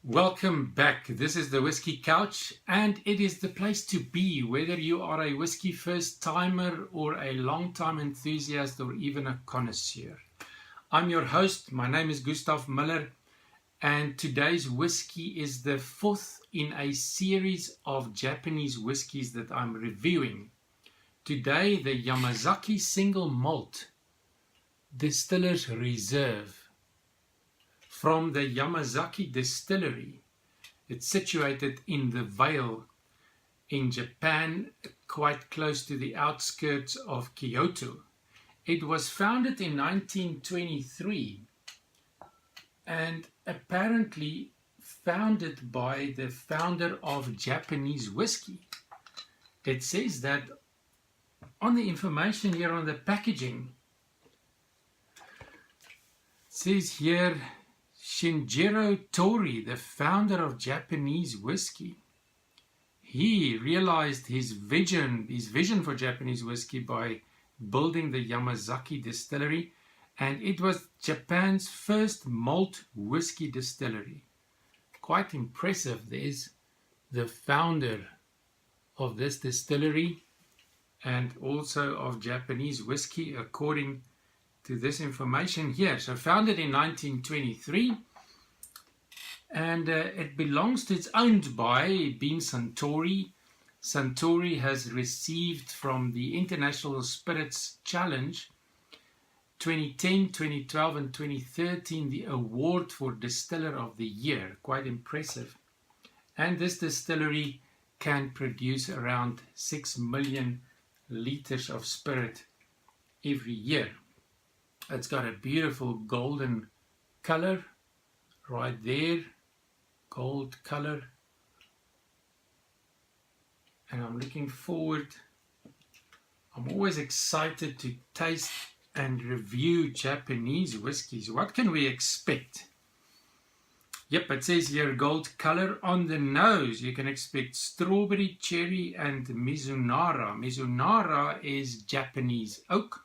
Welcome back. This is the Whiskey Couch, and it is the place to be, whether you are a whiskey first timer or a long time enthusiast or even a connoisseur. I'm your host. My name is Gustav Miller, and today's whiskey is the fourth in a series of Japanese whiskies that I'm reviewing. Today, the Yamazaki Single Malt Distiller's Reserve from the Yamazaki Distillery. It's situated in the Vale in Japan, quite close to the outskirts of Kyoto. It was founded in 1923 and apparently founded by the founder of Japanese whiskey. It says that on the information here on the packaging, it says here Shinjiro Tori, the founder of Japanese whiskey. He realized his vision for Japanese whiskey by building the Yamazaki distillery, and it was Japan's first malt whiskey distillery. Quite impressive. There's the founder of this distillery and also of Japanese whiskey, according to this information here. So founded in 1923, and it's owned by Beam Suntory. Suntory has received from the International Spirits Challenge 2010, 2012 and 2013 the award for Distiller of the Year. Quite impressive. And this distillery can produce around 6 million liters of spirit every year. It's got a beautiful golden color right there, gold color, and I'm looking forward. I'm always excited to taste and review Japanese whiskies. What can we expect? Yep, it says here gold color. On the nose you can expect strawberry, cherry and Mizunara. Mizunara is Japanese oak.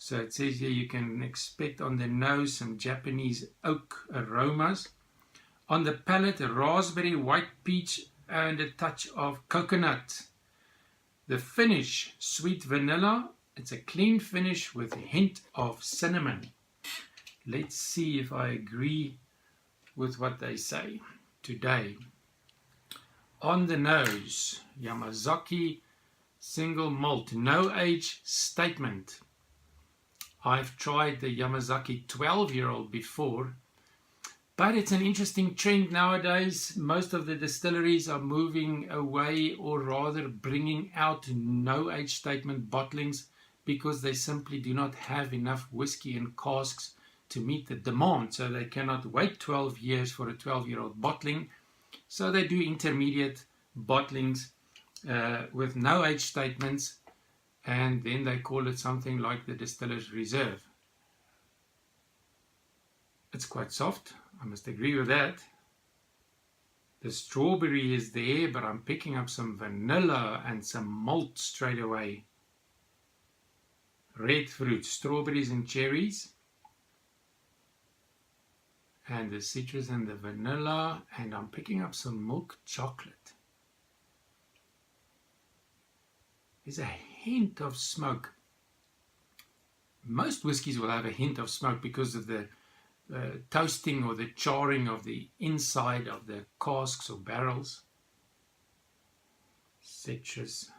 So it says here you can expect on the nose some Japanese oak aromas. On the palate, raspberry, white peach and a touch of coconut. The finish, sweet vanilla. It's a clean finish with a hint of cinnamon. Let's see if I agree with what they say today. On the nose, Yamazaki Single Malt, no age statement. I've tried the Yamazaki 12-year-old before, but it's an interesting trend nowadays. Most of the distilleries are moving away, or rather bringing out no age statement bottlings, because they simply do not have enough whiskey in casks to meet the demand. So they cannot wait 12 years for a 12-year-old bottling. So they do intermediate bottlings with no age statements, and then they call it something like the Distiller's Reserve. It's quite soft, I must agree with that. The strawberry is there, but I'm picking up some vanilla and some malt straight away. Red fruit, strawberries and cherries, and the citrus and the vanilla, and I'm picking up some milk chocolate. There's a hint of smoke. Most whiskies will have a hint of smoke because of the toasting or the charring of the inside of the casks or barrels. Citrus,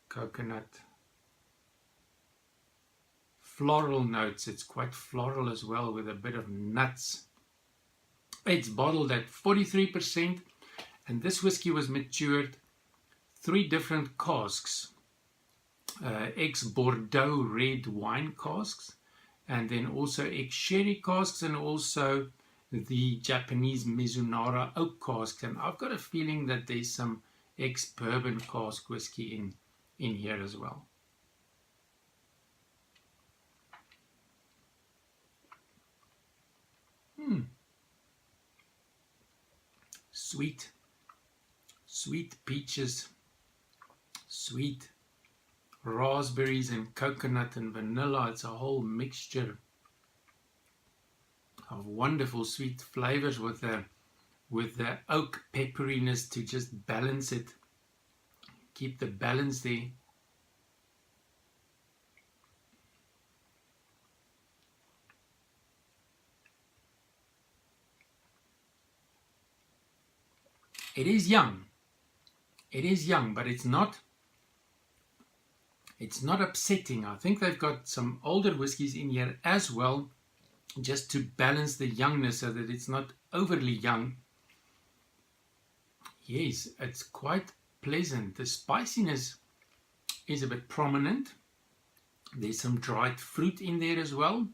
coconut, floral notes. It's quite floral as well, with a bit of nuts. It's bottled at 43%, and this whiskey was matured 3 different casks, ex-Bordeaux red wine casks, and then also ex-sherry casks, and also the Japanese Mizunara oak casks. And I've got a feeling that there's some ex-Bourbon cask whiskey in here as well. Sweet peaches, sweet raspberries and coconut and vanilla. It's a whole mixture of wonderful sweet flavors with the oak pepperiness to just balance it, keep the balance there. It is young. It is young, but it's not upsetting. I think they've got some older whiskies in here as well, just to balance the youngness so that it's not overly young. Yes, it's quite pleasant. The spiciness is a bit prominent. There's some dried fruit in there as well.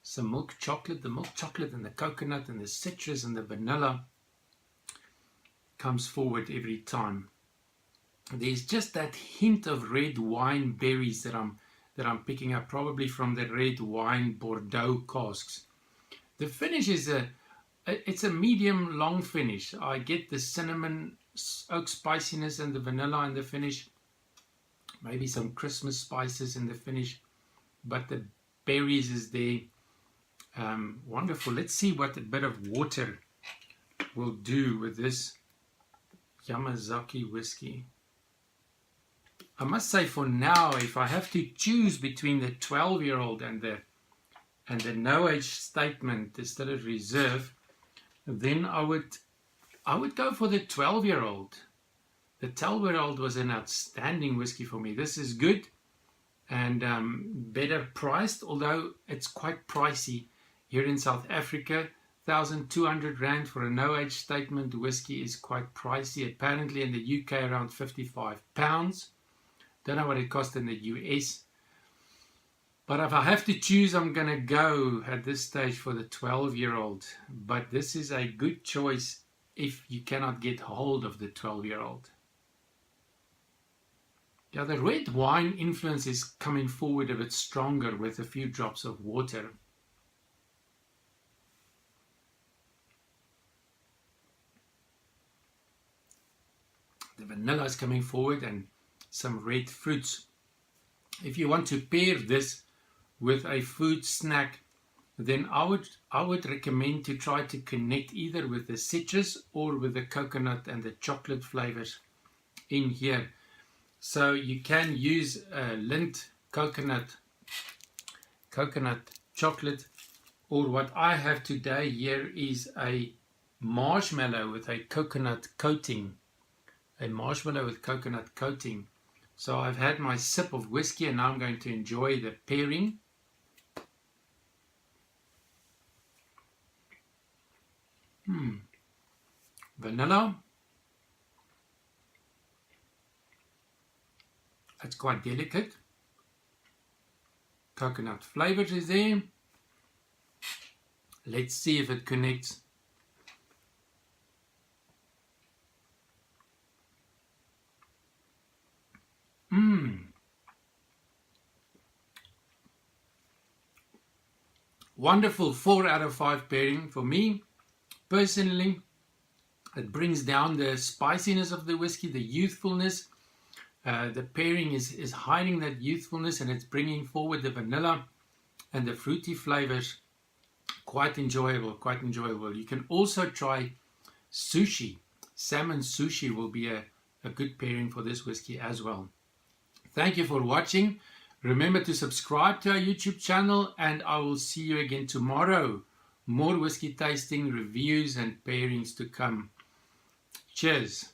Some milk chocolate. The milk chocolate and the coconut and the citrus and the vanilla comes forward every time. There's just that hint of red wine berries that I'm picking up, probably from the red wine Bordeaux casks. The finish is it's a medium long finish. I get the cinnamon oak spiciness and the vanilla in the finish, maybe some Christmas spices in the finish, but the berries is there. Wonderful. Let's see what a bit of water will do with this Yamazaki whiskey. I must say, for now, if I have to choose between the 12-year-old and the no age statement Distillers Reserve, then I would go for the 12-year-old. The 12-year-old was an outstanding whiskey for me. This is good and better priced, although it's quite pricey here in South Africa. 1,200 rand for a no age statement whiskey is quite pricey. Apparently in the UK around £55. Don't know what it cost in the US. But if I have to choose, I'm going to go at this stage for the 12-year-old. But this is a good choice if you cannot get hold of the 12-year-old. Yeah, the red wine influence is coming forward a bit stronger with a few drops of water. The vanilla is coming forward and some red fruits. If you want to pair this with a food snack, then I would recommend to try to connect either with the citrus or with the coconut and the chocolate flavors in here. So you can use Lindt coconut chocolate, or what I have today here is a marshmallow with a coconut coating. A marshmallow with coconut coating. So I've had my sip of whiskey and now I'm going to enjoy the pairing. Vanilla. It's quite delicate. Coconut flavors is there. Let's see if it connects. Wonderful 4 out of 5 pairing for me. Personally, it brings down the spiciness of the whiskey, the youthfulness. The pairing is hiding that youthfulness and it's bringing forward the vanilla and the fruity flavors. Quite enjoyable, quite enjoyable. You can also try sushi. Salmon sushi will be a good pairing for this whiskey as well. Thank you for watching. Remember to subscribe to our YouTube channel and I will see you again tomorrow. More whiskey tasting, reviews and pairings to come. Cheers.